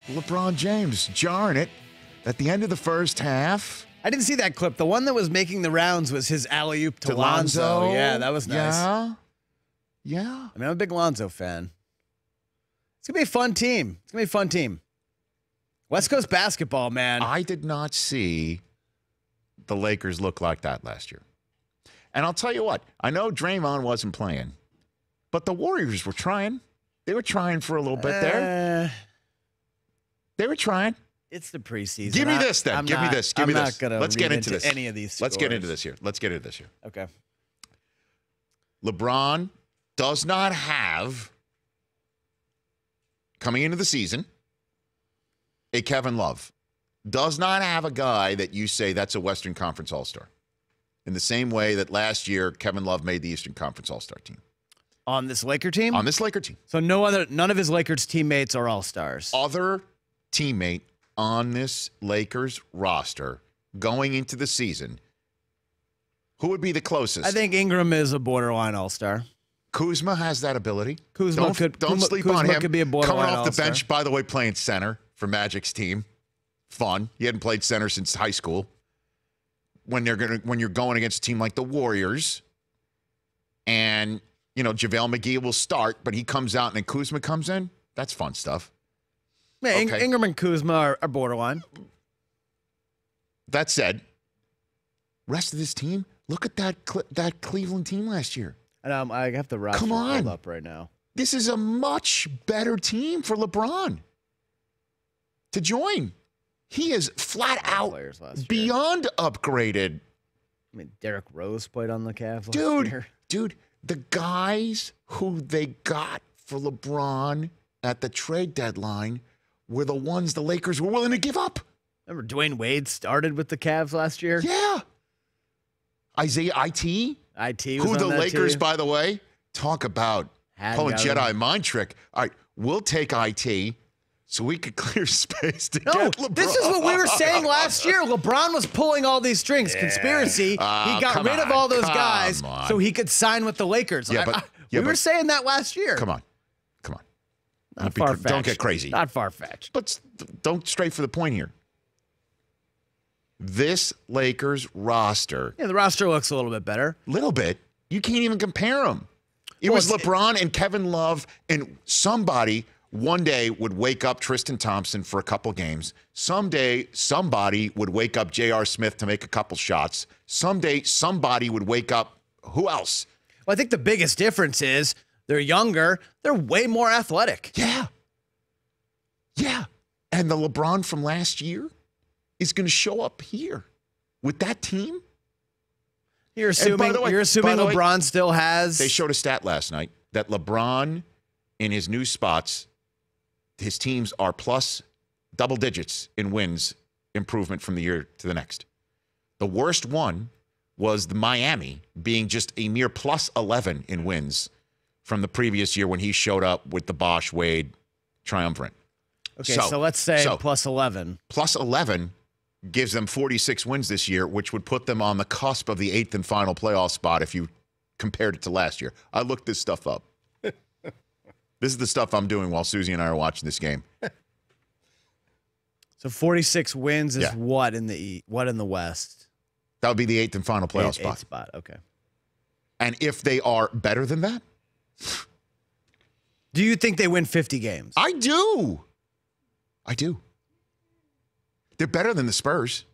LeBron James jarring it at the end of the first half. I didn't see that clip. The one that was making the rounds was his alley-oop to Lonzo. Yeah, that was nice. Yeah. I mean, I'm a big Lonzo fan. It's going to be a fun team. West Coast basketball, man. I did not see the Lakers look like that last year. And I'll tell you what, I know Draymond wasn't playing, but the Warriors were trying. They were trying for a little bit there. They were trying. It's the preseason. Give me this then. Give me this. Let's get into this. Any of these scores. Let's get into this here. Okay. LeBron does not have, coming into the season, a Kevin Love. Does not have a guy that you say that's a Western Conference All-Star. In the same way that last year Kevin Love made the Eastern Conference All-Star team. On this Laker team? On this Laker team. So none of his Lakers teammates are All-Stars. Other teammate on this Lakers roster going into the season, who would be the closest? I think Ingram is a borderline All-Star. Kuzma has that ability. Don't sleep on him. Could be a borderline Coming off the All-Star. bench, by the way, playing center for Magic's team. Fun. He hadn't played center since high school. When you're going against a team like the Warriors, and JaVale McGee will start, but he comes out and then Kuzma comes in. That's fun stuff. Yeah, okay. Ingram and Kuzma are borderline. That said, rest of this team, look at that Cleveland team last year. And I have the roster pulled up right now. This is a much better team for LeBron to join. He is flat out beyond upgraded. I mean, Derrick Rose played on the Cavs last year. Dude, the guys who they got for LeBron at the trade deadline were the ones the Lakers were willing to give up. Remember Dwayne Wade started with the Cavs last year? Yeah. Isaiah IT. Who the Lakers, too. by the way, talk about pulling Jedi mind trick. All right, we'll take IT so we could clear space to get LeBron. This is what we were saying last year. LeBron was pulling all these strings. Yeah. Conspiracy. He got rid of all those guys so he could sign with the Lakers. We were saying that last year. Come on. Not far-fetched. Don't get crazy. Not far-fetched. But don't stray for the point here. This Lakers roster. Yeah, the roster looks a little bit better. Little bit. You can't even compare them. It was LeBron and Kevin Love, and somebody one day would wake up Tristan Thompson for a couple games. Someday, somebody would wake up J.R. Smith to make a couple shots. Someday, somebody would wake up who else? Well, I think the biggest difference is they're younger. They're way more athletic. Yeah. And the LeBron from last year is going to show up here with that team. You're assuming LeBron still has. They showed a stat last night that LeBron in his new spots, his teams are plus double digits in wins improvement from the year to the next. The worst one was the Miami being just a mere plus 11 in wins from the previous year when he showed up with the Bosch Wade triumvirate. Okay, so let's say plus 11. Plus 11 gives them 46 wins this year, which would put them on the cusp of the 8th and final playoff spot if you compared it to last year. I looked this stuff up. This is the stuff I'm doing while Susie and I are watching this game. So 46 wins is what in the West? That would be the 8th and final playoff spot. 8th spot, okay. And if they are better than that? Do you think they win 50 games? I do. They're better than the Spurs.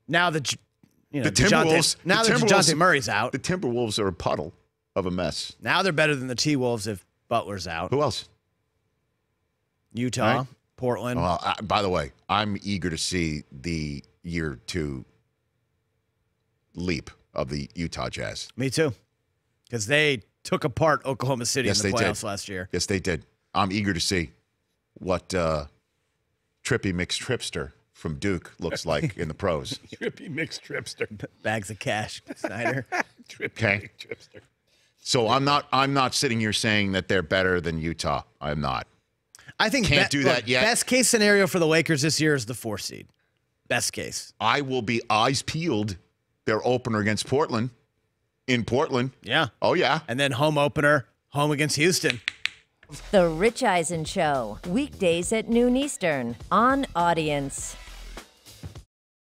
Now the Timberwolves. Now that DeJounte Murray's out. The Timberwolves are a puddle of a mess. Now they're better than the T-Wolves if Butler's out. Who else? Utah, right. Portland. Well, by the way, I'm eager to see the year 2 leap of the Utah Jazz. Me too. Because they took apart Oklahoma City in the playoffs last year. Yes, they did. I'm eager to see what Trippy Mixed Tripster from Duke looks like in the pros. Trippy Mixed Tripster. Bags of cash, Snyder. Trippy Mixed Tripster. So I'm not sitting here saying that they're better than Utah. I'm not. I think can't do that yet. Best case scenario for the Lakers this year is the 4 seed. Best case. I will be eyes peeled. Their opener against Portland. In Portland. Yeah. Oh, yeah. And then home opener, home against Houston. The Rich Eisen Show, weekdays at noon Eastern on Audience.